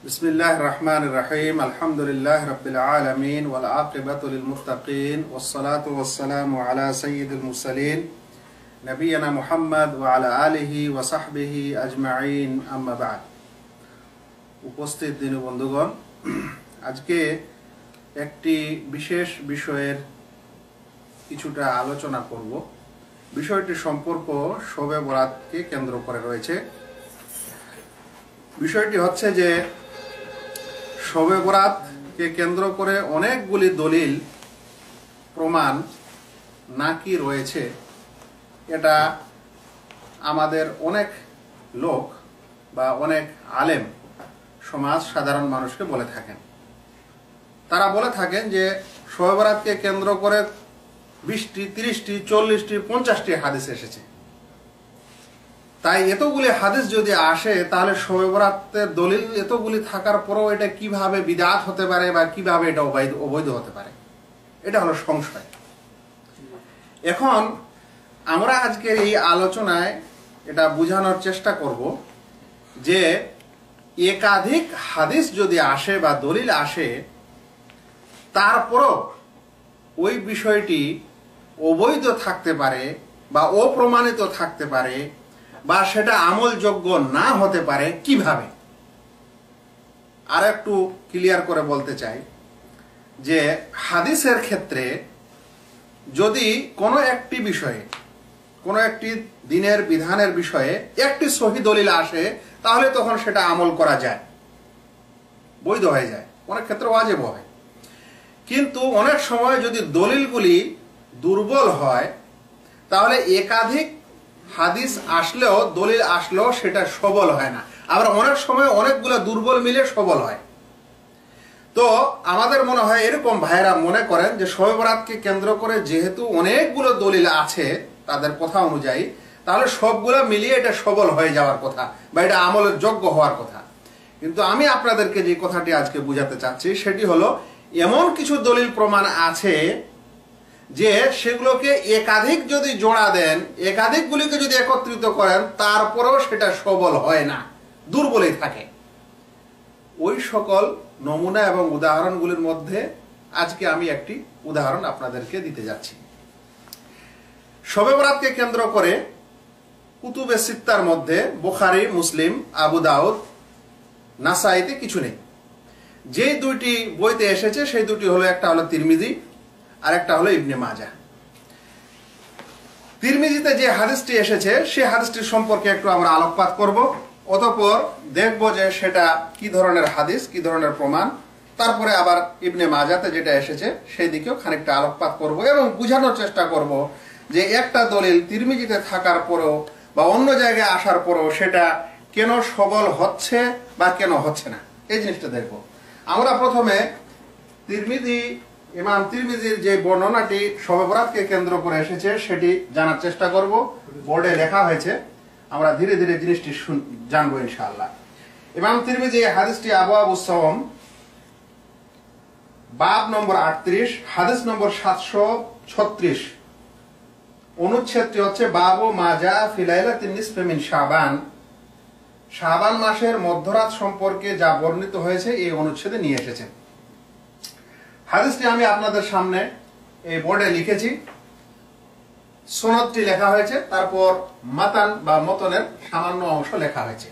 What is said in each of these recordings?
बिस्मिल्लाहिर रहमानिर रहीम अल्हम्दुलिल्लाहि रब्बिल आलमीन वल आक़िबतु लिल मुत्तक़ीन वस्सलातु वस्सलामु अला सय्यिदिल मुरसलीन नबियना मुहम्मद व अला आलिहि व सहबिहि अजमाइन अम्मा बाद। उपस्थित दिनी बंधुगण, আজকে একটি বিশেষ বিষয়ের কিছুটা আলোচনা করব। বিষয়টি সম্পর্ক শবে বরাতকে কেন্দ্র করে রয়েছে। বিষয়টি হচ্ছে যে শবে বরাতকে কেন্দ্র করে অনেকগুলি দলিল প্রমাণ নাকি রয়েছে, এটা আমাদের অনেক লোক বা অনেক আলেম সমাজ সাধারণ মানুষকে বলে থাকেন। তারা বলে থাকেন যে শবে বরাতকে কেন্দ্র করে 20টি, 30টি, 40টি, 50টি হাদিস এসেছে। তাই এতগুলি হাদিস যদি আসে তাহলে শবে বরাতের দলিল এতগুলি থাকার পরেও এটা কিভাবে বিদআত হতে পারে বা কিভাবে এটা অবৈধ হতে পারে, এটা হলো সংশয়। এখন আমরা আজকের এই আলোচনায় এটা বোঝানোর চেষ্টা করব যে একাধিক হাদিস যদি আসে বা দলিল আসে, তারপরও ওই বিষয়টি অবৈধ থাকতে পারে বা অপ্রমাণিত থাকতে পারে বা সেটা আমলযোগ্য না হতে পারে কিভাবে। আর একটু ক্লিয়ার করে বলতে চাই যে হাদিসের ক্ষেত্রে যদি কোনো একটি বিষয়ে, কোনো একটি দিনের বিধানের বিষয়ে একটি সহিহ দলিল আসে, তাহলে তখন সেটা আমল করা যায়, বৈধ হয়ে যায়, অনেক ক্ষেত্রে ওয়াজিব হয়। কিন্তু অনেক সময় যদি দলিলগুলি দুর্বল হয়, তাহলে একাধিক হাদিস আসলেও, দলিল আসলেও সেটা সবল হয় না। আবার অনেক সময় অনেকগুলো দুর্বল মিলে সবল হয়। তো আমাদের মনে হয় এরকম ভাইয়েরা মনে করেন যে শবে বরাতকে কেন্দ্র করে যেহেতু অনেকগুলো দলিল আছে তাদের কথা অনুযায়ী, তাহলে সবগুলো মিলিয়ে এটা সবল হয়ে যাওয়ার কথা বা এটা আমলের যোগ্য হওয়ার কথা। কিন্তু আমি আপনাদেরকে যে কথাটি আজকে বুঝাতে চাচ্ছি সেটি হলো, এমন কিছু দলিল প্রমাণ আছে যে সেগুলোকে একাধিক যদি জোড়া দেন, একাধিকগুলিকে যদি একত্রিত করেন, তারপরেও সেটা সবল হয় না, দুর্বলই থাকে। ওই সকল নমুনা এবং উদাহরণগুলির মধ্যে আজকে আমি একটি উদাহরণ আপনাদেরকে দিতে যাচ্ছি। শবে বরাতকে কেন্দ্র করে কুতুবে সিত্তার মধ্যে বুখারী, মুসলিম, আবু দাউদ, নাসাইতে কিছু নেই। যে দুইটি বইতে এসেছে সেই দুটি হলো, একটা হলো তিরমিজি আর একটা হলো ইবনে মাজাহ। তিরমিজিতে যে হাদিসটি এসেছে সেই হাদিসটির সম্পর্কে একটু আমরা আলোকপাত করব, অতঃপর দেখব যে সেটা কি ধরনের হাদিস, কি ধরনের প্রমাণ। তারপরে আবার ইবনে মাজাহতে যেটা এসেছে সেই দিকেও খানিকটা আলোকপাত করব এবং বোঝানোর চেষ্টা করব যে একটা দলিল তিরমিজিতে থাকার পরেও বা অন্য জায়গায় আসার পরেও সেটা কেন সবল হচ্ছে বা কেন হচ্ছে না, এই জিনিসটা দেখব। আমরা প্রথমে ইমাম তিরমিজির যে বর্ণনাটি শবে বরাতকে কেন্দ্র করে এসেছে সেটি জানার চেষ্টা করব। বোর্ডে লেখা হয়েছে, আমরা ধীরে ধীরে জিনিসটি জানবো ইনশাআল্লাহ। ইমাম তিরমিজি হাদিসটি আবওয়াবুস সাওম, বাব নম্বর 38, হাদিস নম্বর 736, অনুচ্ছেদটি হচ্ছে বাবু মা জা ফি লাইলাতিন নিসফি মিন শাবান। শাবান মাসের মধ্যরাত সম্পর্কে যা বর্ণিত হয়েছে এই অনুচ্ছেদে নিয়ে এসেছেন। হাদিসটি আমি আপনাদের সামনে এই বোর্ডে লিখেছি, সনদটি লেখা হয়েছে, তারপর মাতান বা মতনের সামান্য অংশ লেখা হয়েছে।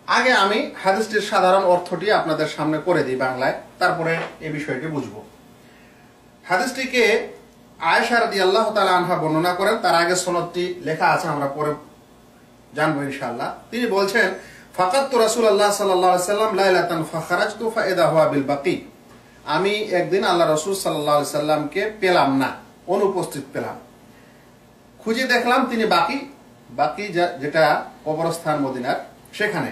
আগে আমি হাদিসটির সাধারণ অর্থটি আপনাদের সামনে করে দিই বাংলায়, তারপরে এই বিষয়টি বুঝবো। হাদিসটিকে আয়েশা রাদিয়াল্লাহু তাআলা আনহা বর্ণনা করেন, তার আগে সনদটি লেখা আছে, আমরা পরে জানবো ইনশাআল্লাহ। তিনি বলছেন, ফাকাতু রাসূলুল্লাহ সাল্লাল্লাহু আলাইহি সাল্লাম লাইলাতান ফাখারাজতু ফাইদা হুয়া বিল বাকি। আমি একদিন আল্লাহ রাসূল সাল্লাল্লাহু আলাইহি সাল্লামকে পেলাম না, অনুপস্থিত পেলাম। খুঁজে দেখলাম তিনি বাকি যেটা কবরস্থান মদিনার, সেখানে।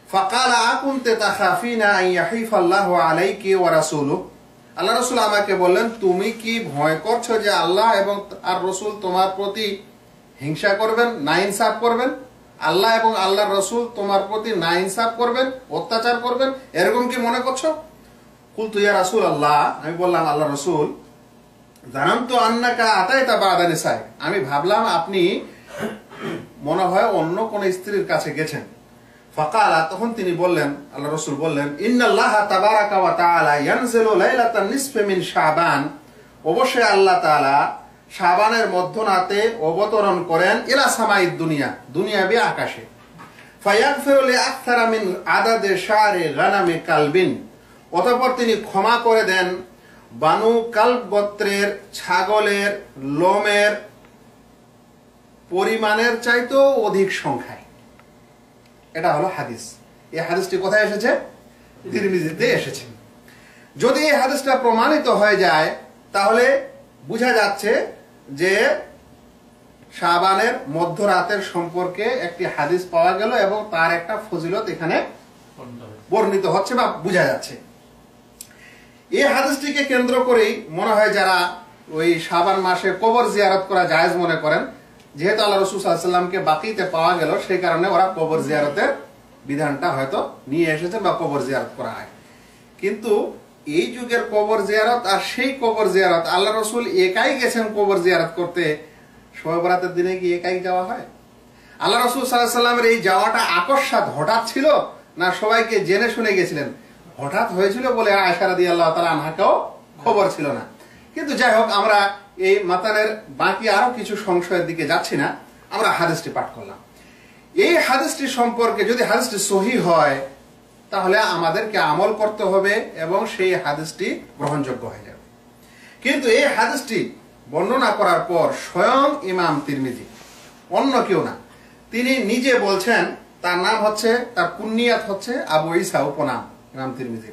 ফাকালা আকুনতা তাখাফিনা আন ইয়াহিফাল্লাহু আলাইকি ওয়া রাসূলুহু। আল্লাহ রাসূল আমাকে বললেন, তুমি কি ভয় করছো যে আল্লাহ এবং আর রাসূল তোমার প্রতি হিংসা করবেন, নাইনসাফ করবেন? আল্লাহ এবং আল্লাহর রাসূল তোমার প্রতি নাইনসাফ করবেন, অত্যাচার করবেন, এরকম কি মনে করছো? কুলতু ইয়া রাসূলুল্লাহ, আমি বললাম আল্লাহ রাসূল, জানামতু আন্নাকা আতাইতা বা'দা নিসাই, আমি ভাবলাম আপনি মনে হয় অন্য কোন স্ত্রীর কাছে গেছেন। ফাকালা, তখন তিনি বললেন, আল্লাহ রাসূল বললেন, ইন্নাল্লাহা তাবারাকা ওয়া তাআলা ইয়ানজিলু লাইলাতান নিসফি মিন শাবান, অবশ্যই আল্লাহ তাআলা শাবানের মধ্যরাতে অবতরণ করেন ইলা সামাইদ দুনিয়া, দুনিয়াবি আকাশে। ফায়াগফিরু লিআকতারা মিন আদাদি শারি গানামি কালবিন, অতঃপর তিনি ক্ষমা করে দেন বানু কালব গোত্রের ছাগলের লোমের পরিমাণের চাইতেও অধিক সংখ্যায়। এটা হলো হাদিস। এই হাদিসটি কোথায় এসেছে? তিরমিজিতে এসেছে। যদি এই হাদিসটা প্রমাণিত হয়ে যায় তাহলে বোঝা যাচ্ছে যে শাবানের মধ্যরাতের সম্পর্কে একটি হাদিস পাওয়া গেল এবং তার একটা ফজিলত এখানে বর্ণিত হচ্ছে বা বোঝা যাচ্ছে। এই হাদিসটিকে কেন্দ্র করেই মনে হয় যারা ওই শাবান মাসে কবর জিয়ারত করা জায়েজ মনে করেন, যেহেতু আল্লাহ রাসূল সাল্লাল্লাহু আলাইহি ওয়াসাল্লামকে বাকিতে পাওয়া গেল সেই কারণে ওরা কবর জিয়ারতের বিধানটা হয়তো নিয়ে এসেছেন বা কবর জিয়ারত করা হয়। কিন্তু এই যুগের কবর জিয়ারত আর সেই কবর জিয়ারত, আল্লাহ রাসূল একাই গেছেন কবর জিয়ারত করতে, শবে বরাতের দিনে কি একাই যাওয়া হয়? আল্লাহ রাসূল সাল্লাল্লাহু আলাইহি ওয়াসাল্লামের এই যাওয়াটা আকস্মাত হঠাৎ ছিল না সবাইকে জেনে শুনে গেছিলেন? হঠাৎ হয়েছিল বলে আয়েশা রাদিয়াল্লাহু তাআলা আনহাকেও খবর ছিল না। কিন্তু যাই হোক, আমরা এই মাতানের বাকি আরো কিছু সংশয়ের দিকে যাচ্ছি না, আমরা হাদিসটি পাঠ করলাম। এই হাদিসটি সম্পর্কে যদি হাদিসটি সহিহ হয় তাহলে আমাদেরকে আমল করতে হবে এবং সেই হাদিসটি গ্রহণযোগ্য হয়ে যাবে। কিন্তু এই হাদিসটি বর্ণনা করার পর স্বয়ং ইমাম তিরমিজি, অন্য কেউ না, তিনি নিজে বলছেন, তার নাম হচ্ছে, তার কুনিয়াত হচ্ছে আবু ঈসা, উপনাম ইমাম তিরমিজি।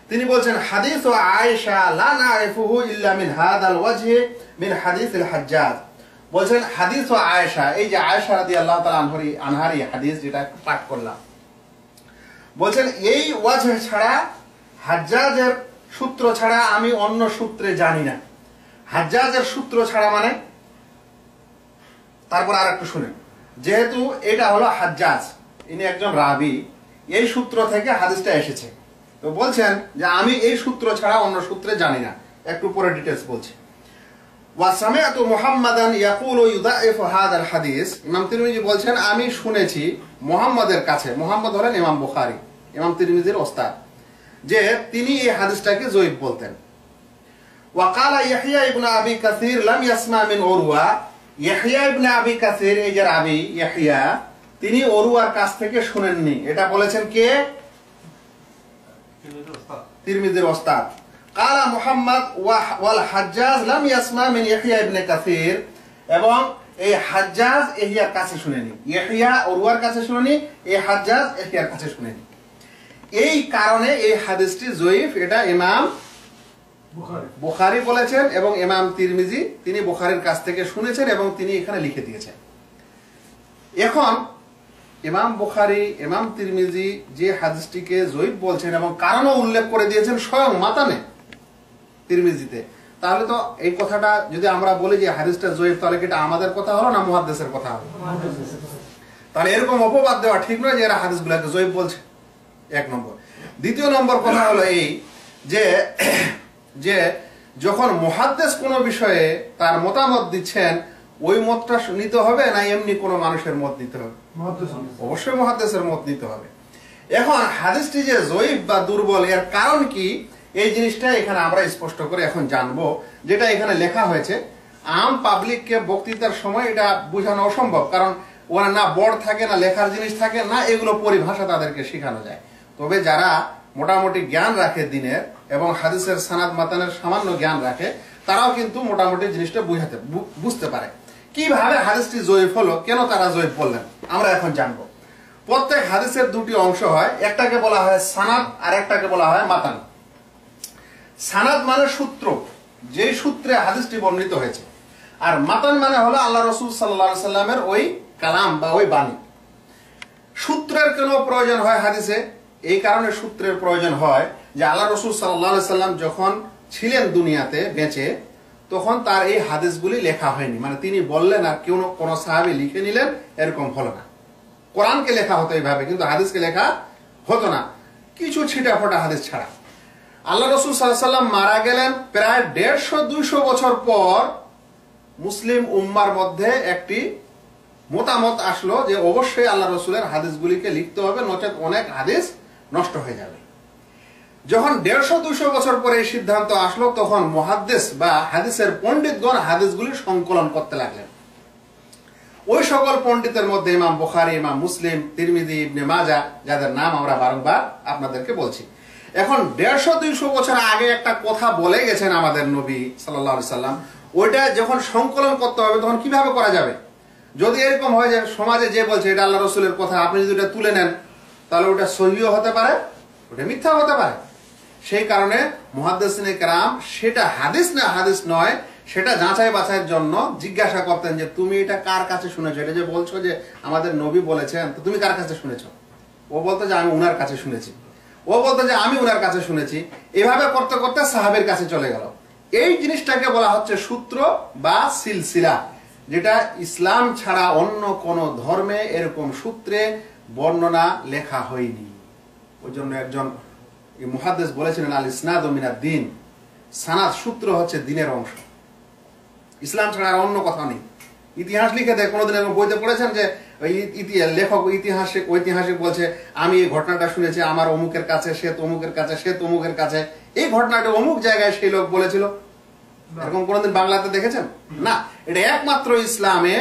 তিনি বলছেন, হাদিস ও আয়েশা লা নারিফুহু ইল্লা মিন হাদাল ওয়াজহি মিন হাদিসিল হাজ্জাজ। বলছেন হাদিস ও আয়েশা, এই যে আয়েশা রাদিয়াল্লাহু তাআলা আনহার হাদিস যেটা পাঠ করলাম, বলছেন এই ওয়াজহ ছাড়া, হাজ্জাজের সূত্র ছাড়া আমি অন্য সূত্রে জানি না। হাজ্জাজের সূত্র ছাড়া মানে, তারপর আর একটু শুনেন, যেহেতু এটা হলো হাজ্জাজ, ইনি একজন রাবি, এই সূত্র থেকে হাদিসটা এসেছে, তো বলছেন যে আমি এই সূত্র ছাড়া অন্য সূত্রে জানি না। একটু পরে ডিটেইলস বলছি। ওয়া সামিআতু মুহাম্মাদান ইয়াকুলু ইউদাইফু হাদাল হাদিস, ইমাম তিরমিজি বলছেন আমি শুনেছি মুহাম্মাদের কাছে, মুহাম্মদ হলেন ইমাম বুখারী, ইমাম তিরমিজির ওস্তাদ, যে তিনি এই হাদিসটাকে যঈফ বলতেন। ওয়া ক্বালা ইয়াহইয়া ইবনে আবি কাসির লাম ইয়াসমা মিন উরওয়া, ইয়াহইয়া ইবনে আবি কাসির, এই যে রাবি ইয়াহইয়া, তিনি উরওয়ার কাছ থেকে শুনেননি। এটা বলেছেন কে? তিরমিজির ওস্তাদ। ক্বালা মুহাম্মদ ওয়াল হাজ্জাজ লাম ইয়াসমা মিন ইয়াহইয়া ইবনে কাসির, এবং এই হাজ্জাজ ইয়াহইয়ার কাছে শুনেনি, ইয়াহইয়া উরওয়ার কাছে শুনেনি, এই হাজ্জাজ ইয়াহইয়ার কাছে শুনেনি। এই কারণে এই হাদিসটি যঈফ, এটা ইমাম বুখারী বলেছেন এবং ইমাম তিরমিজি তিনি বুখারীর কাছ থেকে শুনেছেন এবং তিনি এখানে লিখে দিয়েছেন। এখন ইমাম বুখারী, ইমাম তিরমিজি যে হাদিসটিকে যঈফ বলছেন এবং কারণও উল্লেখ করে দিয়েছেন স্বয়ং মাতানে তিরমিজিতে, তাহলে তো এই কথাটা যদি আমরা বলি যে হাদিসটা যঈফ, তাহলে এটা আমাদের কথা হলো না মুহাদ্দিসের কথা হলো? তাহলে এরকম অপবাদ দেওয়া ঠিক নয় যে এরা হাদিসগুলোকে যঈফ বলছে, এক নম্বর। দ্বিতীয় নম্বর কথা হলো এই যে যখন মুহাদ্দিস কোনো বিষয়ে তার মতামত দিচ্ছেন, ওই মতটা নিতে হবে না এমনি কোনো মানুষের মত নিতে হবে? অবশ্যই মুহাদ্দিসের মত নিতে হবে। এখন হাদিসটি যে যঈফ বা দুর্বল, এর কারণ কি, এই জিনিসটা এখানে আমরা স্পষ্ট করে এখন জানবো। যেটা এখানে লেখা হয়েছে, আম পাবলিককে বক্তৃতার সময় এটা বোঝানো অসম্ভব, কারণ ওরা না বোর্ড থাকে, না লেখার জিনিস থাকে, না এগুলো পরিভাষা তাদেরকে শেখানো যায়। তবে যারা মোটামুটি জ্ঞান রাখে দিনের এবং হাদিসের সানাদ মাতানের সামান্য জ্ঞান রাখে, তারাও কিন্তু মোটামুটি জিনিসটা বুঝতে পারে কিভাবে হাদিসটি যঈফ হলো, কেন তারা যঈফ বললেন, আমরা এখন জানবো। প্রত্যেক হাদিসের দুটি অংশ হয়, একটাকে বলা হয় সানাদ আর একটাকে বলা হয় মাতান। সানাদ মানে সূত্র, যে সূত্রে হাদিসটি বর্ণিত হয়েছে, আর মাতান মানে হলো আল্লাহ রাসূল সাল্লাল্লাহু আলাইহি সাল্লামের ওই কালাম বা ওই বাণী। সূত্রের কেন প্রয়োজন হয় হাদিসে? এই কারণে সূত্রের প্রয়োজন হয় যে আল্লাহ রাসূল সাল্লাল্লাহু আলাইহি সাল্লাম যখন ছিলেন দুনিয়াতে বেঁচে, তখন তার এই হাদিসগুলি লেখা হয়নি, মানে তিনি বললেন আর কেউ কোন সাহাবী লিখে নিলেন, এরকম হলো না। কোরআনকে লেখা হতো এইভাবে, কিন্তু হাদিসকে লেখা হতো না, কিছু ছিটাফোটা হাদিস ছাড়া। আল্লাহ রাসূল সাল্লাল্লাহু আলাইহি সাল্লাম মারা গেলেন প্রায় 150-200 বছর পর, মুসলিম উম্মার মধ্যে একটি মতামত আসলো যে অবশ্যই আল্লাহ রসুলের হাদিসগুলিকে লিখতে হবে, নচেত অনেক হাদিস নষ্ট হয়ে যাবে। যখন 150-200 বছর পরে এই সিদ্ধান্ত আসলো, তখন মুহাদ্দিস বা হাদিসের পণ্ডিতগণ হাদিসগুলি সংকলন করতে লাগলেন। ওই সকল পণ্ডিতের মধ্যে ইমাম বুখারী, ইমাম মুসলিম, তিরমিজি, ইবনে মাজাহ, যাদের নাম আমরা বারংবার আপনাদেরকে বলছি। এখন 150-200 বছর আগে একটা কথা বলে গেছেন আমাদের নবী সাল্লাল্লাহু আলাইহি সাল্লাম, ওইটা যখন সংকলন করতে হবে তখন কিভাবে করা যাবে? যদি এরকম হয় যে সমাজে যে বলছে এটা আল্লাহ রসুলের কথা, আপনি যদি এটা তুলে নেন তাহলে ওটা সহিও হতে পারে, ওটা মিথ্যা হতে পারে। সেই কারণে মুহাদ্দিসিনে কেরাম সেটা হাদিস না হাদিস নয় সেটা যাচাই বাছাইয়ের জন্য জিজ্ঞাসা করতেন যে তুমি এটা কার কাছে শুনেছো, এটা যে বলছো যে আমাদের নবী বলেছেন, তো তুমি কার কাছে শুনেছো? ও বলতো যে আমি উনার কাছে শুনেছি, ও বলতো যে আমি উনার কাছে শুনেছি। এভাবে করতে করতে সাহাবের কাছে চলে গেল। এই জিনিসটাকে বলা হচ্ছে সূত্র বা সিলসিলা, যেটা ইসলাম ছাড়া অন্য কোন ধর্মে এরকম সূত্রে বর্ণনা লেখা হয়নি। ওই জন্য একজন মুহাদ্দিস বলেছিলেন আল ইসনাদু মিনাদ দ্বীন, সানাদ সূত্র হচ্ছে দ্বীনের অংশ, ইসলাম ছাড়া আর অন্য কথা নেই। ইতিহাস লিখে দেয়, কোনোদিন এরকম বইতে পড়েছেন যে লেখক ঐতিহাসিক বলছে আমি এই ঘটনাটা শুনেছি আমার অমুকের কাছে, সে তমুকের কাছে, সে তমুকের কাছে, এই ঘটনাটা অমুক জায়গায় সেই লোক বলেছিল, এরকম কোনোদিন বাংলাতে দেখেছেন? না, এটা একমাত্র ইসলামে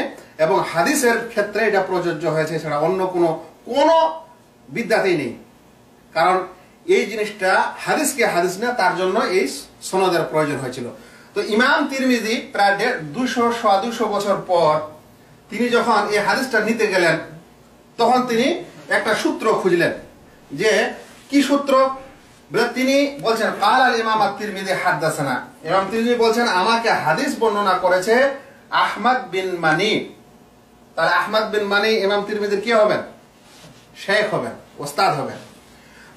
এবং হাদিসের ক্ষেত্রে এটা প্রযোজ্য হয়েছে, ছাড়া অন্য কোন বিদ্যাতেই নেই। কারণ এই জিনিসটা হাদিসকে হাদিস না, তার জন্য এই সনদের প্রয়োজন হয়েছিল। তো ইমাম তিরমিজি প্রায় 200 বছর পর তিনি যখন এই হাদিসটা নিতে গেলেন, তখন তিনি একটা সূত্র খুঁজলেন। যে কি সূত্র? তিনি বলছেন কাল আল ইমাম আত-তিরমিজি হাদাসানা, ইমাম তিরমিজি বলছেন আমাকে হাদিস বর্ণনা করেছে আহমদ বিন মানি। তাহলে আহমদ বিন মানি ইমাম তিরমিজির কি হবেন? শেখ হবেন, ওস্তাদ হবেন।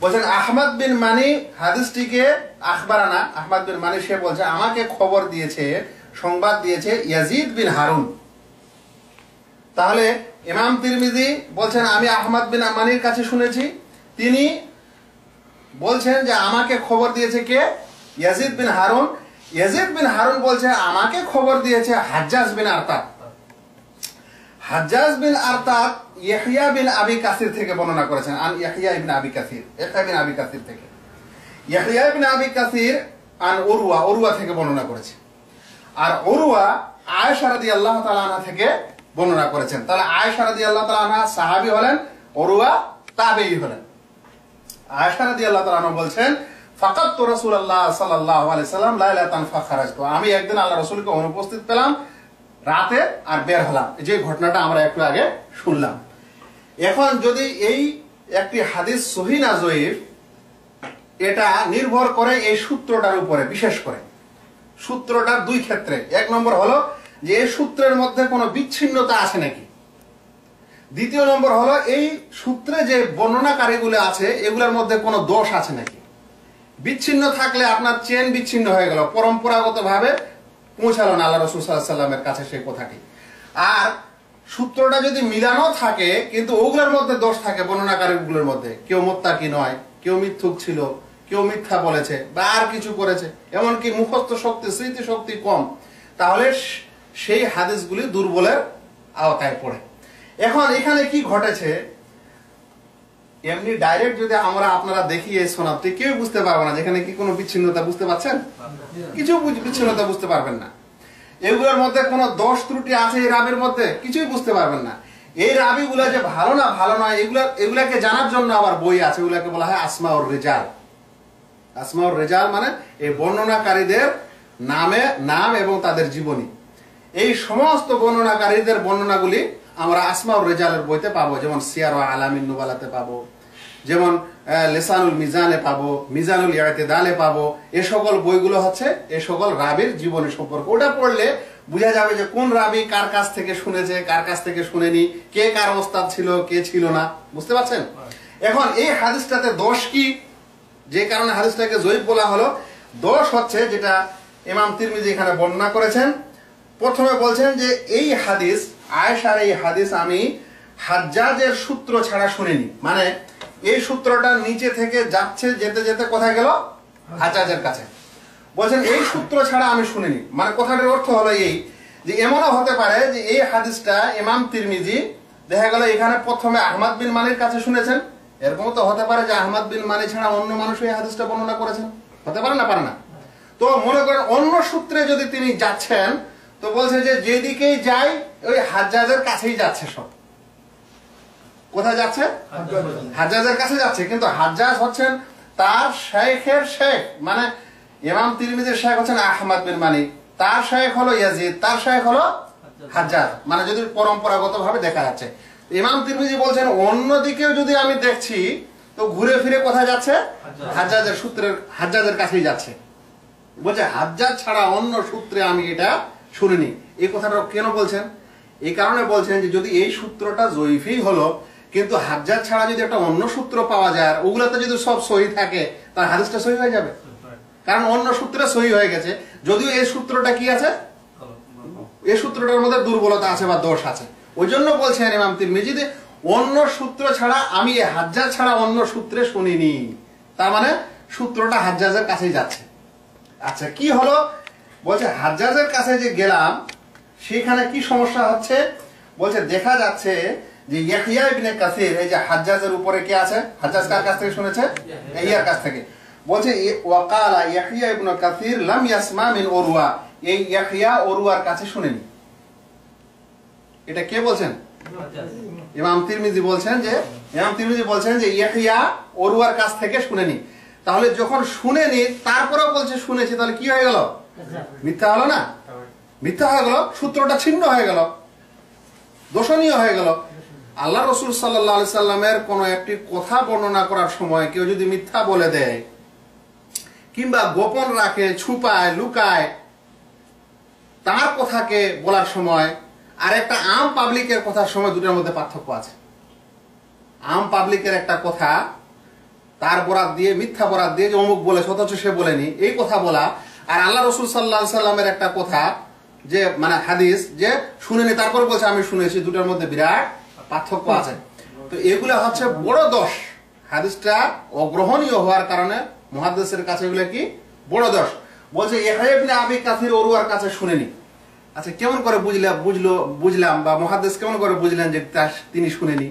বলছেন আহমদ বিন মানি হাদিসটিকে আখবারানা, আহমদ বিন মানি সে বলছে আমাকে খবর দিয়েছে, সংবাদ দিয়েছে ইয়াজিদ বিন হারুন। তাহলে ইমাম তিরমিজি বলছেন আমি আহমদ বিন মানির কাছে শুনেছি, তিনি বলছেন যে আমাকে খবর দিয়েছে কে? Yazid bin Harun. Yazid bin Harun বলছে আমাকে খবর দিয়েছে হাজ্জাজ বিন আরতাদ। হাজ্জাজ বিন আরতাদ ইয়াহইয়া বিন আবি কাসির থেকে বর্ণনা করেছেন, আন ইয়াহইয়া ইবনে আবি কাসির, ইয়াহইয়া বিন আবি কাসির থেকে। ইয়াহইয়া ইবনে আবি কাসির আন উরওয়া থেকে বর্ণনা করেছে। আর উরওয়া আয়েশা রাদিয়াল্লাহু তাআলা আনহা থেকে বর্ণনা করেছেন। তাহলে আয়েশা রাদিয়াল্লাহু তাআলা আনহা সাহাবী হলেন, উরওয়া তাবেঈ হলেন। আয়েশা রাদিয়াল্লাহু তাআলা আনহা বলছেন ফাকাততু রাসূলুল্লাহ সাল্লাল্লাহু আলাইহি সাল্লাম লাইলাতান ফাখারাজতু, আমি একদিন আল্লাহ রাসূলকে অনুপস্থিত পেলাম রাতে, আর বের হলাম। যে ঘটনাটা আমরা একটু আগে শুনলাম। এখন যদি এই একটি হাদিস সহিহ না জয়ীফ, এটা নির্ভর করে এই সূত্রটার উপরে। বিশেষ করে সূত্রটার দুই ক্ষেত্রে। এক নম্বর হলো যে এই সূত্রের মধ্যে কোনো বিচ্ছিন্নতা আছে নাকি। দ্বিতীয় নম্বর হলো এই সূত্রে যে বর্ণনাকারীগুলো আছে এগুলোর মধ্যে কোনো দোষ আছে নাকি। বিচ্ছিন্ন থাকলে আপনার চেন বিচ্ছিন্ন হয়ে গেল, পরম্পরাগত ভাবে পৌঁছালো না আল্লাহ রাসূল সাল্লাল্লাহু আলাইহি সাল্লামের কাছে সেই কথাটি। আর সূত্রটা যদি মিলানো থাকে কিন্তু ওগুলোর মধ্যে দোষ থাকে, বর্ণনাকারীগুলোর মধ্যে কেউ মুত্তাকি নয়, কেউ মিথ্যুক ছিল, কেউ মিথ্যা বলেছে বা আর কিছু করেছে, এমনকি মুখস্থ শক্তি, স্মৃতি শক্তি কম, তাহলে সেই হাদিসগুলি দুর্বলের আওতায় পড়ে। এখন এখানে কি ঘটেছে, এমনি ডাইরেক্ট যদি আমরা আপনারা দেখি এই সনদটি, কেউ বুঝতে পারবে না যেখানে কি কোনো বিচ্ছিন্নতা। বুঝতে পারছেন? কিছু বিচ্ছিন্নতা বুঝতে পারবেন না। এগুলোর মধ্যে কোনো দোষ ত্রুটি আছে এই রাবির মধ্যে, কিছুই বুঝতে পারবেন না। এই রাবিগুলো যে ভালো না ভালো নয় এগুলাকে জানার জন্য আবার বই আছে, এগুলাকে বলা হয় আসমাউর রিজাল। আসমাউর রিজাল মানে এই বর্ণনাকারীদের নাম এবং তাদের জীবনী। এই সমস্ত বর্ণনাকারীদের বর্ণনাগুলি আমরা আসমাউর রিজালের বইতে পাবো, যেমন সিয়ার ও আলামিন নুবালাতে পাবো, যেমন লিসানুল মিজানে পাবো, মিজানুল ইতিদালে পাবো। এ সকল বইগুলো হচ্ছে এ সকল রাবির জীবনী সম্পর্কে। ওটা পড়লে বোঝা যাবে যে কোন রাবি কার কাছ থেকে শুনেছে, কার কাছ থেকে শুনেনি, কে কার ওস্তাদ ছিল, কে ছিল না। বুঝতে পারছেন? এখন এই হাদিসটাতে দোষ কি, যে কারণে হাদিসটাকে জয়ীফ বলা হলো, দোষ হচ্ছে যেটা ইমাম তিরমিজি এখানে বর্ণনা করেছেন। প্রথমে বলছেন যে এই হাদিস, আয়েশার এই হাদিস আমি হাজ্জাজের সূত্র ছাড়া শুনিনি। মানে এই সূত্রটা নিচে থেকে যাচ্ছে, যেতে যেতে কোথায় গেল? হাজ্জাজের কাছে। বলছেন এই সূত্র ছাড়া আমি শুনিনি। মানে কথাটার অর্থ হলো এই যে এমনও হতে পারে যে এই হাদিসটা ইমাম তিরমিজি দেখা গেল এখানে প্রথমে আহমদ বিন মানির কাছে শুনেছেন, এরকম তো হতে পারে যে আহমদ বিন মানি ছাড়া অন্য মানুষ এই হাদিসটা বর্ণনা করেছেন, হতে পারে না, পারে না। তো মনে করেন অন্য সূত্রে যদি তিনি যাচ্ছেন তো বলছে যে যেদিকেই যাই ওই হাজ্জাজের কাছেই যাচ্ছে সব। কোথায় যাচ্ছে? হাজ্জাজের কাছে যাচ্ছে, কিন্তু হাজ্জাজ হচ্ছেন তার শেখের শেখ, মানে ইমাম তিরমিজির শেখ হচ্ছেন আহমদ বিন মানি, তার শেখ হলো ইয়াজিদ, তার শেখ হলো হাজ্জাজ, মানে যদি পরম্পরাগত ভাবে দেখা যাচ্ছে। ইমাম তিরমিজি বলছেন অন্যদিকেও যদি আমি দেখছি তো ঘুরে ফিরে কোথায় যাচ্ছে? হাজ্জাজের সূত্রের, হাজ্জাজের কাছেই যাচ্ছে। বলছে হাজ্জাজ ছাড়া অন্য সূত্রে আমি এটা শুনিনি। এই কথাটা কেন বলছেন? এই কারণে বলছেন যে যদি এই সূত্রটা জয়ীফই হলো, কিন্তু হাজ্জাজ ছাড়া যদি একটা অন্য সূত্র পাওয়া যায়, ওগুলাতে যদি সব সহি থাকে তার হাদিসটা সহি হয়ে যাবে, কারণ অন্য সূত্রে সহি হয়ে গেছে। যদিও এই সূত্রটা কি আছে, এই সূত্রটার মধ্যে দুর্বলতা আছে বা দোষ আছে। ওই জন্য বলছেন ইমাম তিরমিজি যে অন্য সূত্র ছাড়া আমি হাজ্জাজ ছাড়া অন্য সূত্রে শুনিনি, তার মানে সূত্রটা হাজ্জাজের কাছেই যাচ্ছে। আচ্ছা, কি হলো? বলছে হাজ্জাজের কাছে যে গেলাম সেখানে কি সমস্যা হচ্ছে? বলছে দেখা যাচ্ছে যে ইয়াহইয়া ইবনে কাসির, এই যে হাজ্জাজের উপরে কে আছে? হাজ্জাজ কার কাছ থেকে শুনেছে? ইয়াহইয়ার কাছ থেকে। বলছে ওয়াকালা ইয়াহইয়া ইবনে কাসির লাম ইয়াসমা মিন উরওয়া, এই ইয়াহইয়া উরওয়ার কাছে শুনেনি। এটা কে বলছেন? ইমাম তিরমিজি বলছেন যে ইয়াহইয়া উরওয়ার কাছ থেকে শুনেনি। তাহলে যখন শুনেনি তারপরেও বলছে শুনেছি, তাহলে কি হয়ে গেল? মিথ্যা হলো না? মিথ্যা হয়ে গেল, সূত্রটা ছিন্ন হয়ে গেল, দোষণীয় হয়ে গেল। আল্লাহ রাসূল সাল্লাল্লাহু আলাইহি সাল্লামের কোন একটি কথা বর্ণনা করার সময় কেউ যদি মিথ্যা বলে দেয় কিংবা গোপন রাখে, ছুপায়, লুকায়, তার কথাকে বলার সময় আর একটা আম পাবলিকের কথার সময় দুটোর মধ্যে পার্থক্য আছে। আম পাবলিকের একটা কথা তার বরাত দিয়ে, মিথ্যা বরাত দিয়ে যে অমুক বলেছে অথচ সে বলেনি, এই কথা বলা, আর আল্লাহ রাসূল সাল্লাল্লাহু আলাইহি সাল্লামের একটা কথা যে মানে হাদিস যে শুনেনি তারপর বলছে আমি শুনেছি, দুটোর মধ্যে বিরাট পার্থক্য আছে। তো এগুলো হচ্ছে বড় দোষ, হাদিসটা অগ্রহণীয় হওয়ার কারণে মুহাদ্দিসের কাছে এগুলো কি বড় দোষ। বলছে ইয়াহইয়া ইবনে আবি কাসির উরওয়ার কাছে শুনেনি। আচ্ছা, কেমন করে বুঝলাম বা মুহাদ্দিস কেমন করে বুঝলেন যে তিনি শুনেনি?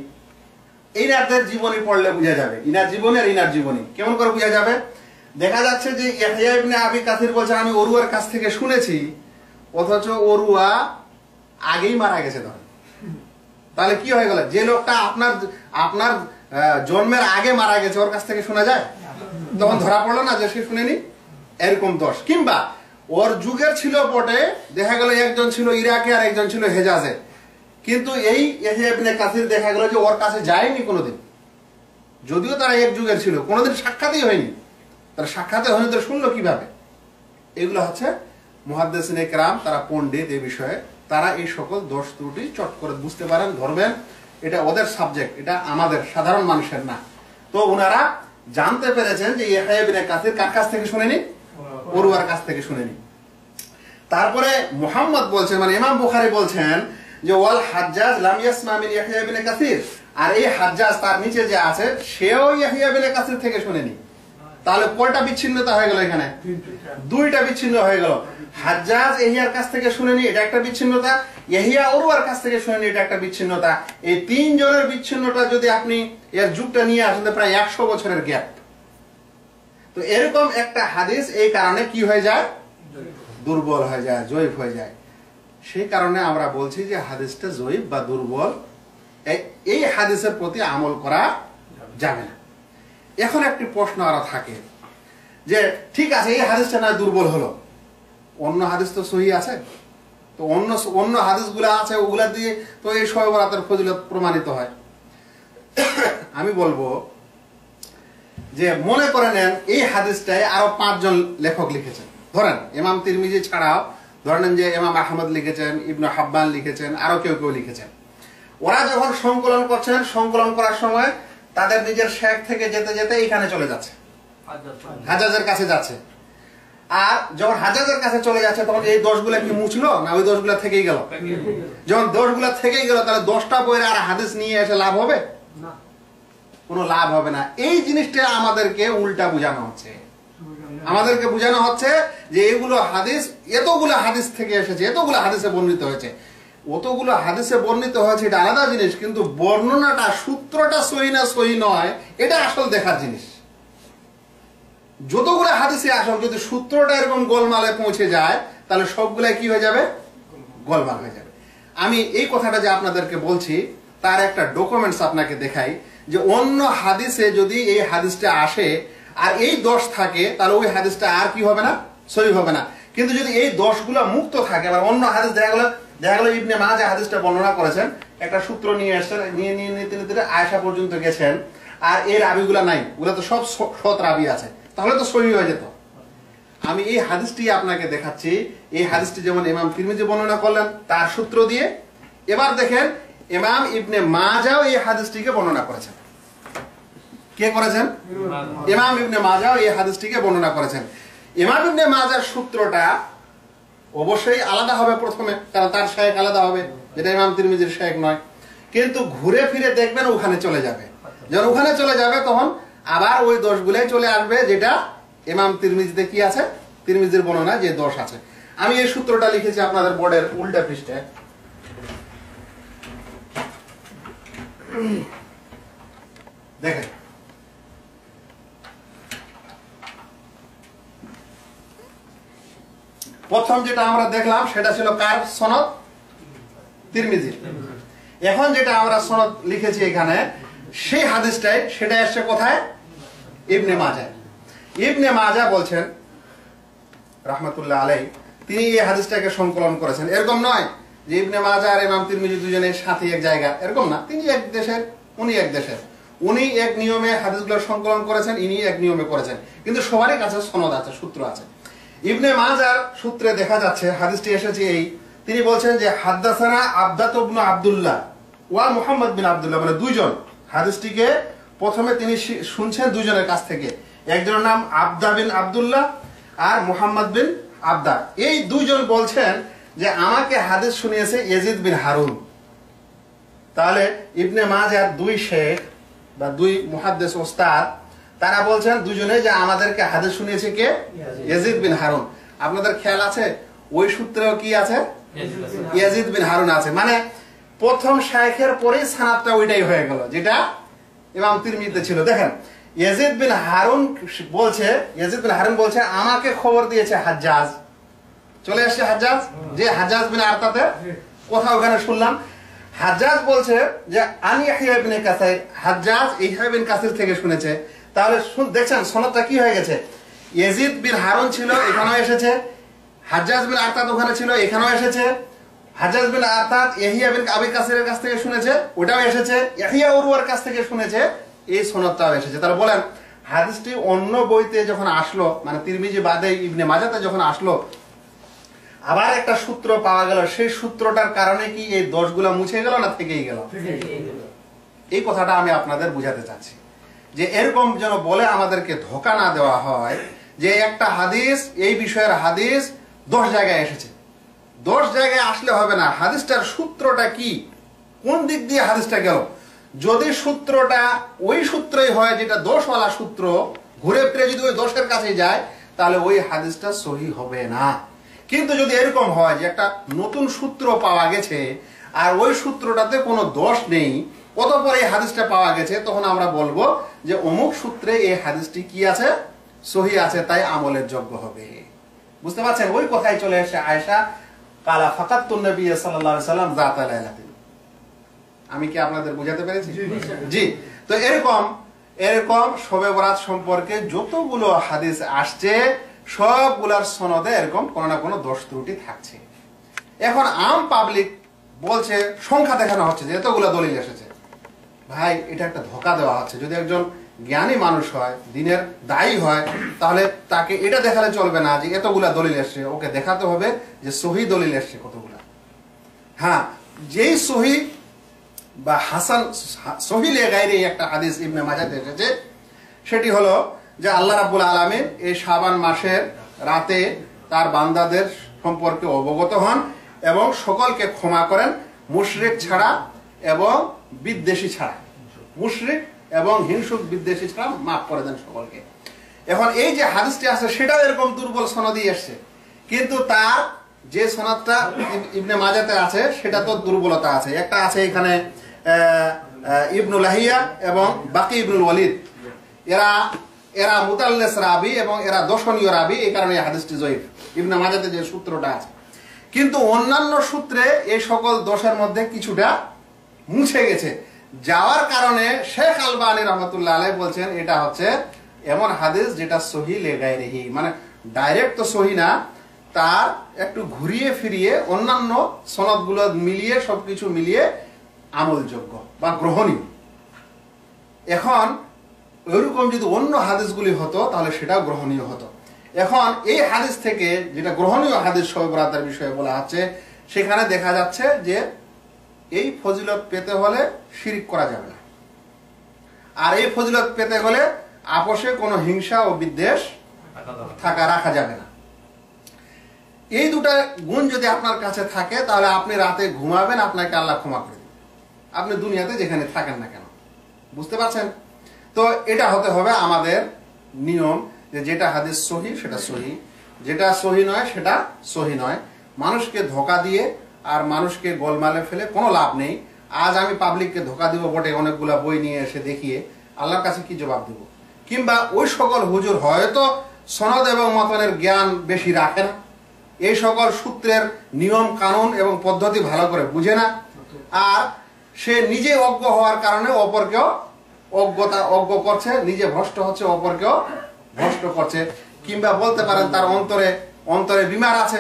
ইনারদের জীবনী পড়লে বোঝা যাবে, ইনার জীবনী আর ইনার জীবনী কেমন করে বোঝা যাবে? দেখা যাচ্ছে যে ইয়াহইয়া ইবনে আবি কাসির বলছে আমি উরওয়ার কাছ থেকে শুনেছি, অথচ উরওয়া আগেই মারা গেছে। তাহলে কি হয়ে গেল? যে লোকটা আপনার জন্মের আগে মারা গেছে ওর কাছ থেকে শোনা যায়? তখন ধরা পড়লো না যে সে শুনেনি? এরকম দোষ। কিংবা ওর যুগের ছিল বটে, দেখা গেল একজন ছিল ইরাকে আর একজন ছিল হেজাজে, কিন্তু এই ইয়াহইয়া ইবনে কাসির দেখা গেল যে ওর কাছে যায়নি কোনোদিন, যদিও তারা এক যুগের ছিল, কোনোদিন সাক্ষাৎই হয়নি। তারা সাক্ষাতে হয়নি তো শুনলো কিভাবে? এগুলো হচ্ছে মুহাদ্দিসিনে কেরাম, তারা পণ্ডিত এই বিষয়ে, তারা এই সকল দোষ ত্রুটি চট করে বুঝতে পারেন, ধরবেন। এটা ওদের সাবজেক্ট, এটা আমাদের সাধারণ মানুষের না। তো ওনারা জানতে পেরেছেন যে ইয়াহইয়া ইবনে কাসির কার কাছ থেকে শুনেনি? উরওয়ার কাছ থেকে শুনেনি। তারপরে মুহাম্মদ বলছেন, মানে ইমাম বুখারী বলছেন যে ওয়াল হাজ্জাজ লাম ইয়াসমা মিন ইয়াহইয়া ইবনে কাসির, আর এই হাজ্জাজ তার নিচে যে আছে সেও ইয়াহইয়া ইবনে কাসির থেকে শুনেনি। তাহলে কয়টা বিচ্ছিন্নতা হয়ে গেল? এখানে দুইটা বিচ্ছিন্ন হয়ে গেল। হাজ্জাজ ইয়াহইয়ার কাছ থেকে শুনেনি, এটা একটা বিচ্ছিন্নতা। ইয়াহইয়া উরওয়ার কাছ থেকে শুনেনি, এটা একটা বিচ্ছিন্নতা। এই তিন জনের বিচ্ছিন্নতা যদি আপনি এর যুগটা নিয়ে আসেন প্রায় 100 বছরের গ্যাপ। তো এরকম একটা হাদিস এই কারণে কি হয়ে যায়? দুর্বল হয়ে যায়, জয়ীফ হয়ে যায়। সেই কারণে আমরা বলছি যে হাদিসটা জয়ীফ বা দুর্বল, এই হাদিসের প্রতি আমল করা যাবে না। এখন একটি প্রশ্ন আরো থাকে যে ঠিক আছে এই হাদিসটা না দুর্বল হলো, অন্য হাদিস তো সহি আছে, তো অন্য হাদিসগুলো আছে ওগুলা দিয়ে তো এই শবে বরাতের ফজিলত প্রমাণিত হয়। আমি বলবো যে মনে করে নেন এই হাদিসটায় আরো 5 জন লেখক লিখেছেন, ধরেন ইমাম তিরমিজি ছাড়াও ধরেন যে ইমাম আহমদ লিখেছেন, ইবনে হাব্বান লিখেছেন, আরো কেউ কেউ লিখেছেন। ওরা যখন সংকলন করছেন, সংকলন করার সময় তাদের নিজের শেখ থেকে যেতে যেতে এখানে চলে যাচ্ছে, হাজ্জাজের কাছে যাচ্ছে। আর যখন হাজ্জাজের কাছে চলে যাচ্ছে তখন এই দোষগুলা কি মুছলো না ওই দোষগুলা থেকেই গেল? যখন দোষগুলা থেকেই গেল তাহলে 10টা বইয়ের আর হাদিস নিয়ে এসে লাভ হবে না, কোনো লাভ হবে না। এই জিনিসটা আমাদেরকে উল্টা বোঝানো হচ্ছে। আমাদেরকে বোঝানো হচ্ছে যে এগুলো হাদিস, এতগুলো হাদিস থেকে এসেছে, এতগুলো হাদিসে বর্ণিত হয়েছে, অতগুলো হাদিসে বর্ণিত হয়েছে এটা আলাদা জিনিস, কিন্তু বর্ণনাটা, সূত্রটা সহি না সহি নয় এটা আসল দেখার জিনিস। যতগুলো হাদিসে আসল, যদি সূত্রটা এরকম গোলমালে পৌঁছে যায় তাহলে সবগুলাই কি হয়ে যাবে? গোলমাল হয়ে যাবে। আমি এই কথাটা যে আপনাদেরকে বলছি তার একটা ডকুমেন্টস আপনাকে দেখাই, যে অন্য হাদিসে যদি এই হাদিসটা আসে আর এই দোষ থাকে তাহলে ওই হাদিসটা আর কি হবে না? সহি হবে না। কিন্তু যদি এই দোষগুলো মুক্ত থাকে, আবার অন্য হাদিস দেখা গেল ইবনে মাজাহ হাদিসটা বর্ণনা করেছেন, একটা সূত্র নিয়ে আসছেন, নিয়ে আয়েশা পর্যন্ত গেছেন, আর এর রাবিগুলা নাই, ওগুলো তো সব সৎ রাবি আছে, তাহলে তো সহি হয়ে যেত। আমি এই হাদিসটি আপনাকে দেখাচ্ছি। এই হাদিসটি যেমন ইমাম তিরমিজি বর্ণনা করলেন তার সূত্র দিয়ে, এবার দেখেন ইমাম ইবনে মাজাহ এই হাদিসটিকে বর্ণনা করেছেন। কে করেছেন? ইমাম ইবনে মাজাহ এই হাদিসটিকে বর্ণনা করেছেন। ইমাম ইবনে মাজাহর সূত্রটা অবশ্যই আলাদা হবে প্রথমে, কারণ তার শায়েখ আলাদা হবে, যেটা ইমাম তিরমিজির শায়েখ নয়। কিন্তু ঘুরে ফিরে দেখবেন ওখানে চলে যাবে। যখন ওখানে চলে যাবে তখন আবার ওই দোষগুলাই চলে আসবে যেটা ইমাম তিরমিজিতে কি আছে, তিরমিজির বর্ণনা যে দোষ আছে। আমি এই সূত্রটা লিখেছি আপনাদের বোর্ডের উল্টা পৃষ্ঠায়। দেখেন, প্রথম যেটা আমরা দেখলাম সেটা ছিল কার সনদ? তিরমিজি। এখন যেটা আমরা সনদ লিখেছি এখানে, সেই হাদিসটাই সেটা আসছে কোথায়? ইবনে মাজাহ। ইবনে মাজাহ বলছেন রাহমাতুল্লাহ আলাইহি, তিনি এই হাদিসটাকে সংকলন করেছেন। এরকম নয় যে ইবনে মাজাহ আর ইমাম তিরমিজি দুজনের সাথে এক জায়গা, এরকম না। তিনি এক দেশের, উনি এক দেশের, উনি এক নিয়মে হাদিসগুলো সংকলন করেছেন, ইনি এক নিয়মে করেছেন, কিন্তু সবারই কাছে সনদ আছে, সূত্র আছে। ইবনে মাজাহর সূত্রে দেখা যাচ্ছে হাদিসটি এসেছে এই, তিনি বলছেন যে হাদাসানা আবদাত ইবনে আব্দুল্লাহ ওয়া মুহাম্মদ বিন আব্দুল্লাহ, মানে দুইজন। হাদিসটিকে প্রথমে তিনি শুনছেন দুজনের কাছ থেকে, একজনের নাম আবদা বিন আব্দুল্লাহ আর মুহাম্মদ বিন আবদা। এই দুইজন বলছেন যে আমাকে হাদিস শুনিয়েছে ইয়াজিদ বিন হারুন। তাহলে ইবনে মাজাহর দুই শেখ বা দুই মুহাদ্দিস ওস্তাদ, তারা বলছেন দুজনে যে আমাদেরকে হাদিস শুনিয়েছে কে? Yazid bin Harun. আপনাদের খেয়াল আছে ওই সূত্রেও কি আছে? ইয়াজিদ বিন হারুন আছে। মানে প্রথম শাইখের পরেই সানাদটা ওইটাই হয়ে গেল যেটা ইমাম তিরমিজিতে ছিল। দেখেন, ইয়াজিদ বিন হারুন বলছে আমাকে খবর দিয়েছে হাজ্জাজ। চলে আসছে হাজ্জাজ, যে হাজ্জাজ বিন আরতাতে কথা ওখানে শুনলাম। হাজ্জাজ বলছে যে আনি ইয়াহইয়া ইবনে কাসির, হাজ্জাজ ইয়াহইয়া বিন কাসির থেকে শুনেছে। তাহলে দেখছেন সনদটা কি হয়ে গেছে? ইয়াজিদ বিন হারুন ছিল, এখানেও এসেছে। হাজ্জাজ বিন আরতাত ওখানে ছিল, এখানেও এসেছে। হাজ্জাজ বিন আরতাত ইয়াহইয়া বিন আবি কাসিরের কাছ থেকে শুনেছে, ওটাও এসেছে। ইয়াহইয়া উরওয়ার কাছ থেকে শুনেছে, এই সনদটাও এসেছে। তাহলে বলেন হাদিসটি অন্য বইতে যখন আসলো, মানে তিরমিজি বাদে ইবনে মাজাহতে যখন আসলো, আবার একটা সূত্র পাওয়া গেল, সেই সূত্রটার কারণে কি এই দোষগুলো মুছে গেল না থেকেই গেল? এই কথাটা আমি আপনাদের বুঝাতে চাচ্ছি, যে এরকম যেন বলে আমাদেরকে ধোঁকা না দেওয়া হয় যে একটা হাদিস, এই বিষয়ের হাদিস 10 জায়গায় এসেছে। 10 জায়গায় আসলে হবে না, হাদিসটার সূত্রটা কি, কোন দিক দিয়ে হাদিসটা গেল। যদি সূত্রটা ওই সূত্রই হয় যেটা দোষওয়ালা সূত্র, ঘুরে ফিরে যদি ওই দোষের কাছে যায় তাহলে ওই হাদিসটা সহি হবে না। কিন্তু যদি এরকম হয় যে একটা নতুন সূত্র পাওয়া গেছে আর ওই সূত্রটাতে কোনো দোষ নেই, অতঃপর এই হাদিসটা পাওয়া গেছে, তখন আমরা বলবো যে অমুক সূত্রে এই হাদিসটি কি আছে? সহি আছে, তাই আমলের যোগ্য হবে। বুঝতে পারছেন? ওই কথাই চলে আসে আয়েশা কালা ফাকাতুন নবী সাল্লাল্লাহু আলাইহি সাল্লাম যাতা লাইলাতিন। আমি কি আপনাদের বুঝাতে পেরেছি? জি। তো এরকম শবে বরাত সম্পর্কে যতগুলো হাদিস আসছে সবগুলার সনদে এরকম কোনো না কোনো দোষ ত্রুটি থাকছে। এখন আম পাবলিক বলছে, সংখ্যা দেখানো হচ্ছে যে এতগুলো দলিল এসেছে। ভাই, এটা একটা ধোঁকা দেওয়া হচ্ছে। যদি একজন জ্ঞানী মানুষ হয়, দিনের দায়ী হয়, তাহলে তাকে এটা দেখালে চলবে না যে এতগুলা দলিল এসছে, ওকে দেখাতে হবে যে সহি দলিল এসছে কতগুলা। হ্যাঁ, যেই সহি বা হাসান সহি লে গায়রে একটা হাদিস ইবনে মাজাহতে এসেছে, সেটি হলো যে আল্লাহ রাব্বুল আলামিন এই শাবান মাসের রাতে তার বান্দাদের সম্পর্কে অবগত হন এবং সকলকে ক্ষমা করেন, মুশরিক ছাড়া এবং বিদ্বেষী ছাড়া। মুশরিক এবং হিংসুক বিদ্বেষী ছাড়া মাফ করে দেন সকলকে। এখন এই যে হাদিসটি আছে সেটাও এরকম দুর্বল সনদই এসছে, কিন্তু তার যে সনদটা ইবনে মাজাতে আছে সেটা তো দুর্বলতা আছে। একটা আছে এখানে ইবনুল লাহিয়া এবং বাকি ইবনুল ওয়ালিদ, এরা মুতাল্লিস রাবি এবং এরা দর্শনীয় রাবি, এই কারণে এই হাদিসটি জয়ীফ ইবনে মাজাতে যে সূত্রটা আছে। কিন্তু অন্যান্য সূত্রে এই সকল দোষের মধ্যে কিছুটা মুছে গেছে, যাওয়ার কারণে শেখ আলবানী রহমতুল্লাহ আলাইহি বলছেন এটা হচ্ছে এমন হাদিস যেটা সহি লেগাইরিহি, মানে ডাইরেক্ট তো সহি না, তার একটু ঘুরিয়ে ফিরিয়ে অন্যান্য সনদগুলো মিলিয়ে সবকিছু মিলিয়ে আমলযোগ্য বা গ্রহণীয়। এখন ওইরকম যদি অন্য হাদিসগুলি হতো তাহলে সেটাও গ্রহণীয় হতো। এখন এই হাদিস থেকে যেটা গ্রহণীয় হাদিস শবে বরাতের বিষয়ে বলা হচ্ছে, সেখানে দেখা যাচ্ছে যে এই ফজিলত পেতে হলে শিরিক করা যাবে না, আর এই ফজিলত পেতে হলে আপোষে কোনো হিংসা ও বিদ্বেষ রাখা যাবে না। এই দুটা গুণ যদি আপনার কাছে থাকে তাহলে আপনি রাতে ঘুমাবেন, আপনাকে আল্লাহ ক্ষমা করে দেবেন, আপনি দুনিয়াতে যেখানে থাকেন না কেন। বুঝতে পারছেন? তো এটা হতে হবে আমাদের নিয়ম, যে যেটা হাদিস সহি সেটা সহি, যেটা সহি নয় সেটা সহি নয়। মানুষকে ধোঁকা দিয়ে আর মানুষকে গোলমালে ফেলে কোনো লাভ নেই। আজ আমি পাবলিককে ধোঁকা দিব বটে, অনেকগুলা বই নিয়ে এসে দেখিয়ে আল্লাহর কাছে কি জবাব দেব? কিংবা ওই সকল হুজুর হয়তো সনদ এবং মতনের জ্ঞান বেশি রাখে না, এই সকল সূত্রের নিয়ম কানুন এবং পদ্ধতি ভালো করে বুঝে না, আর সে নিজে অজ্ঞ হওয়ার কারণে অপরকেও অজ্ঞ করছে, নিজে ভ্রষ্ট হচ্ছে, অপরকেও ভ্রষ্ট করছে। কিংবা বলতে পারেন তার অন্তরে বিমার আছে,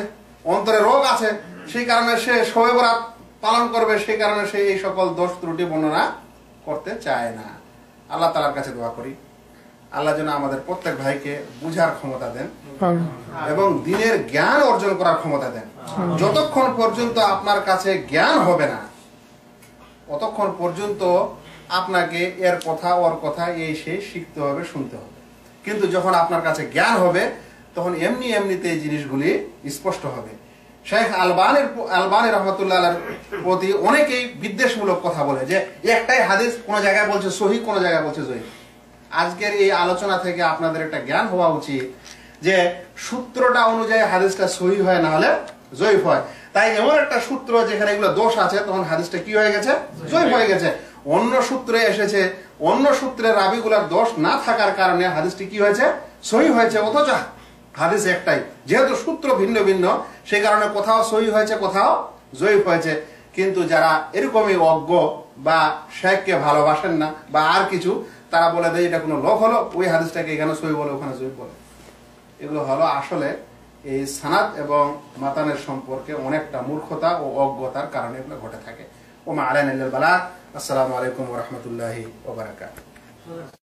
অন্তরে রোগ আছে, সেই কারণে সে শবে বরাত পালন করবে, সেই কারণে সে এই সকল দোষ ত্রুটি বর্ণনা করতে চায় না। আল্লাহ তাআলার কাছে দোয়া করি আল্লাহ যেন আমাদের প্রত্যেক ভাইকে বুঝার ক্ষমতা দেন এবং দ্বীনের জ্ঞান অর্জন করার ক্ষমতা দেন। যতক্ষণ পর্যন্ত আপনার কাছে জ্ঞান হবে না ততক্ষণ পর্যন্ত আপনাকে এর কথা ওর কথা এই সেই শিখতে হবে, শুনতে হবে। কিন্তু যখন আপনার কাছে জ্ঞান হবে তখন এমনিতে এই জিনিসগুলি স্পষ্ট হবে। শেখ আলবানী রহমতুল্লাহ আলাইহির প্রতি অনেকেই বিদ্বেষমূলক কথা বলে যে একটাই হাদিস কোন জায়গায় বলছে সহি, কোন জায়গায় বলছে জয়ীফ। আজকের এই আলোচনা থেকে আপনাদের একটা জ্ঞান হওয়া উচিত যে সূত্রটা অনুযায়ী হাদিসটা সহি হয়, না হলে জয়ীফ হয়। তাই এমন একটা সূত্র যেখানে এগুলো দোষ আছে তখন হাদিসটা কি হয়ে গেছে? জয়ীফ হয়ে গেছে। অন্য সূত্রে এসেছে, অন্য সূত্রের রাবিগুলার দোষ না থাকার কারণে হাদিসটি কি হয়েছে? সহি হয়েছে। অথচ হাদিস একটাই, যেহেতু সূত্র ভিন্ন ভিন্ন সেই কারণে কোথাও সহি হয়েছে, কোথাও জয়ীফ হয়েছে। কিন্তু যারা এরকমই অজ্ঞ বা শেখকে ভালোবাসেন না বা আর কিছু, তারা বলে দেয় এটা কোনো লোক হলো, ওই হাদিসটাকে এখানে সহি বলে ওখানে জয়ীফ বলে। এগুলো হলো আসলে এই সানাদ এবং মাতানের সম্পর্কে অনেকটা মূর্খতা ও অজ্ঞতার কারণে এগুলো ঘটে থাকে। ওমা আলাইনা ইল্লাল বালাগ। আসসালামু আলাইকুম ওয়া রাহমাতুল্লাহি ওয়া বারাকাতুহু।